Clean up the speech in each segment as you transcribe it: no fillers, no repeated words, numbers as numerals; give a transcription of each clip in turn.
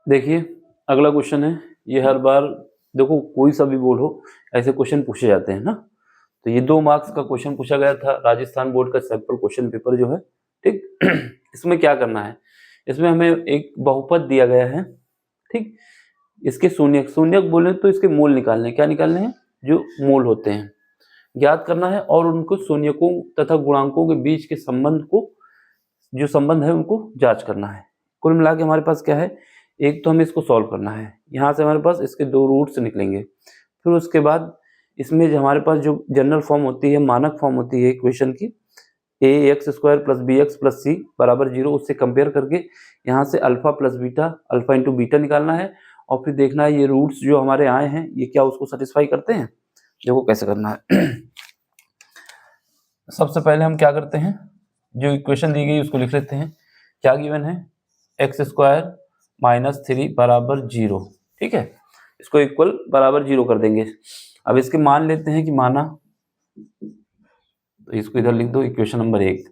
देखिए अगला क्वेश्चन है, ये हर बार देखो कोई सा भी बोर्ड हो ऐसे क्वेश्चन पूछे जाते हैं ना। तो ये 2 मार्क्स का क्वेश्चन पूछा गया था राजस्थान बोर्ड का सैंपल क्वेश्चन पेपर जो है, ठीक। इसमें क्या करना है, इसमें हमें एक बहुपद दिया गया है, ठीक। इसके शून्यक शून्यक बोले तो इसके मूल निकालने हैं। क्या निकालने हैं? जो मूल होते हैं ज्ञात करना है और उनको शून्यकों तथा गुणांकों के बीच के संबंध को, जो संबंध है उनको जांच करना है। कुल मिला के हमारे पास क्या है, एक तो हमें इसको सॉल्व करना है, यहाँ से हमारे पास इसके 2 रूट्स निकलेंगे। फिर उसके बाद इसमें जो हमारे पास जो जनरल फॉर्म होती है, मानक फॉर्म होती है इक्वेशन की, ax square plus bx plus c बराबर 0, उससे कंपेयर करके यहाँ से alpha plus beta, alpha into beta निकालना है और फिर देखना है ये रूट्स जो हमारे आए हैं ये क्या उसको सेटिस्फाई करते हैं। देखो कैसे करना है। सबसे पहले हम क्या करते हैं, जो इक्वेशन दी गई उसको लिख लेते हैं। क्या गिवन है, एक्स स्क्वायर माइनस 3 बराबर 0, ठीक है। इसको इक्वल बराबर 0 कर देंगे। अब इसके मान लेते हैं कि माना, तो इसको इधर लिख दो इक्वेशन नंबर 1।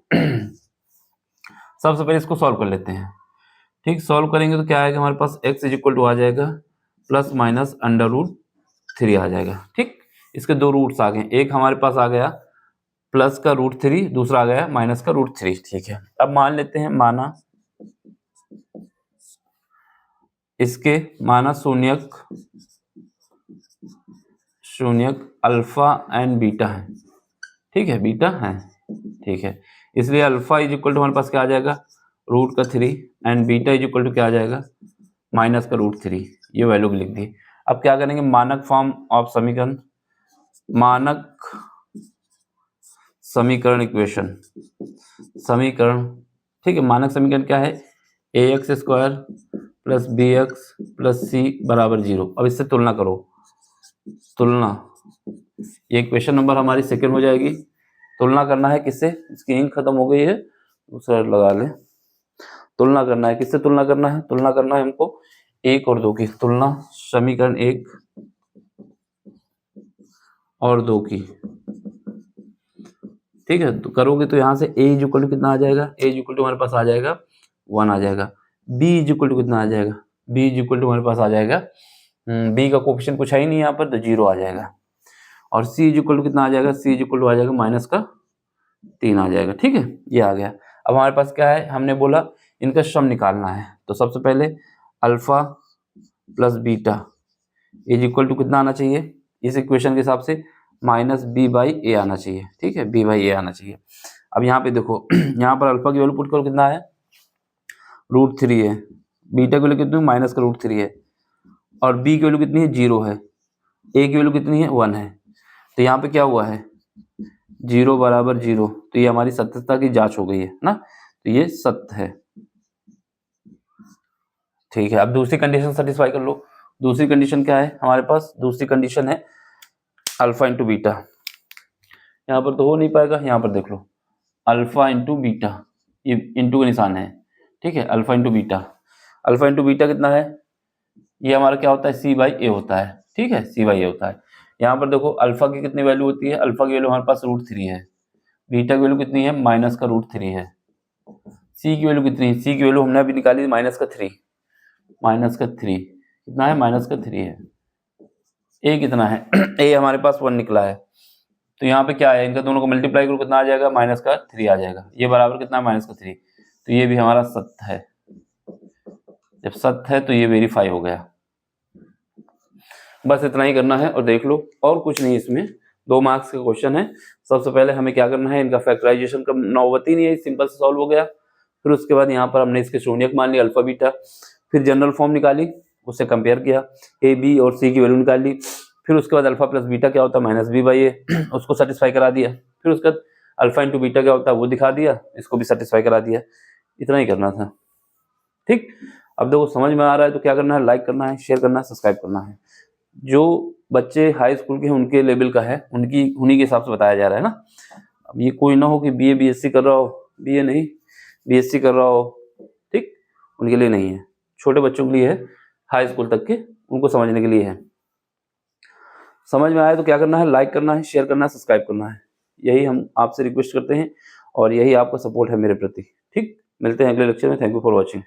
सबसे पहले इसको सॉल्व कर लेते हैं, ठीक। सॉल्व करेंगे तो क्या आएगा हमारे पास, x इज इक्वल टू आ जाएगा प्लस माइनस अंडर रूट 3 आ जाएगा, ठीक। इसके 2 रूट्स आ गए, एक हमारे पास आ गया प्लस का रूट 3, दूसरा आ गया माइनस का रूट 3, ठीक है। अब मान लेते हैं, माना इसके माना शून्यक अल्फा एंड बीटा है, ठीक है, बीटा है, ठीक है। इसलिए अल्फा इज इक्वल टू हमारे पास क्या आ जाएगा, रूट का 3 and beta is equal to क्या आ जाएगा, माइनस का रूट 3। ये वैल्यू लिख दी। अब क्या करेंगे, मानक फॉर्म ऑफ समीकरण, मानक समीकरण इक्वेशन, समीकरण, ठीक है। मानक समीकरण क्या है, ax square plus bx plus c बराबर 0। अब इससे तुलना करो, तुलना, ये क्वेश्चन नंबर हमारी सेकंड हो जाएगी। तुलना करना है किससे, इसकी इंक खत्म हो गई है, दूसरा लगा ले। तुलना करना है किससे, तुलना करना है, तुलना करना है हमको 1 और 2 की, तुलना समीकरण 1 और 2 की, ठीक है। तो करोगे तो यहाँ से a इज इक्वल टू कितना आ जाएगा, a इज इक्वल टू हमारे पास आ जाएगा 1 आ जाएगा। b इज इक्वल टू कितना आ जाएगा, b इज इक्वल टू हमारे पास आ जाएगा, b का कोएफिशिएंट कुछ है ही नहीं यहाँ पर, तो 0 आ जाएगा। और c इज इक्वल टू कितना आ जाएगा, c इज इक्वल टू आ जाएगा माइनस का 3 आ जाएगा, ठीक है। ये आ गया। अब हमारे पास क्या है, हमने बोला इनका सम निकालना है। तो सबसे पहले alpha plus beta is equal to कितना आना चाहिए, इस इक्वेशन के हिसाब से माइनस बी बाई ए आना चाहिए, ठीक है, बी बाई ए आना चाहिए। अब यहाँ पे देखो, यहाँ पर अल्फा की वैल्यू पुट करो, कितना है, रूट 3 है, बीटा की वैल्यू कितनी, माइनस का रूट 3 है, और बी की वैल्यू कितनी है, 0 है, ए की वैल्यू कितनी है, 1 है। तो यहाँ पे क्या हुआ है, 0 बराबर 0, तो ये हमारी सत्यता की जांच हो गई है ना, तो ये सत्य है, ठीक है। अब दूसरी कंडीशन सेटिस्फाई कर लो। दूसरी कंडीशन क्या है हमारे पास, दूसरी कंडीशन है अल्फा इंटू बीटा। यहाँ पर तो हो नहीं पाएगा, यहाँ पर देख लो, अल्फा इंटू बीटा, ये इंटू का निशान है, ठीक है। Alpha into beta, alpha into beta कितना है, ये हमारा क्या होता है, सी बाई ए होता है, ठीक है, सी बाई ए होता है। यहाँ पर देखो अल्फा की कितनी वैल्यू होती है, अल्फा की वैल्यू हमारे पास रूट 3 है, बीटा की वैल्यू कितनी है, माइनस का रूट 3 है, सी की वैल्यू कितनी है, सी की वैल्यू हमने अभी निकाली माइनस का 3, माइनस का 3 कितना है, माइनस का 3 है। ए कितना है, ए हमारे पास 1 निकला है, तो यहाँ पे क्या है, इनका दोनों को मल्टीप्लाई करो, कितना आ जाएगा, माइनस का 3 आ जाएगा। ये बराबर कितना है, माइनस का 3, तो ये भी हमारा सत्य है। जब सत्य है तो ये वेरीफाई हो गया। बस इतना ही करना है और देख लो, और कुछ नहीं। इसमें 2 मार्क्स का क्वेश्चन है। सबसे पहले हमें क्या करना है, इनका फैक्टराइजेशन का नौबत ही नहीं है, सिंपल से सॉल्व हो गया। फिर उसके बाद यहाँ पर हमने इसके शून्यक मान लिया अल्फा बीटा, फिर जनरल फॉर्म निकाली, उससे कंपेयर किया, ए बी और सी की वैल्यू निकाल ली। फिर उसके बाद अल्फा प्लस बीटा क्या होता है, माइनस बी बाई ए, उसको सेटिस्फाई करा दिया। फिर उसके बाद अल्फा इंटू बीटा क्या होता है वो दिखा दिया, इसको भी सेटिस्फाई करा दिया। इतना ही करना था, ठीक। अब देखो समझ में आ रहा है तो क्या करना है, लाइक करना है, शेयर करना है, सब्सक्राइब करना है। जो बच्चे हाई स्कूल के हैं उनके लेवल का है, उन्हीं के हिसाब से बताया जा रहा है ना। अब ये कोई ना हो कि बीए बीएससी कर रहा हो, बीए नहीं बीएससी कर रहा हो, ठीक, उनके लिए नहीं है, छोटे बच्चों के लिए है, हाई स्कूल तक के, उनको समझने के लिए है। समझ में आया तो क्या करना है, लाइक करना है, शेयर करना है, सब्सक्राइब करना है। यही हम आपसे रिक्वेस्ट करते हैं और यही आपका सपोर्ट है मेरे प्रति, ठीक। मिलते हैं अगले लेक्चर में। Thank you for watching.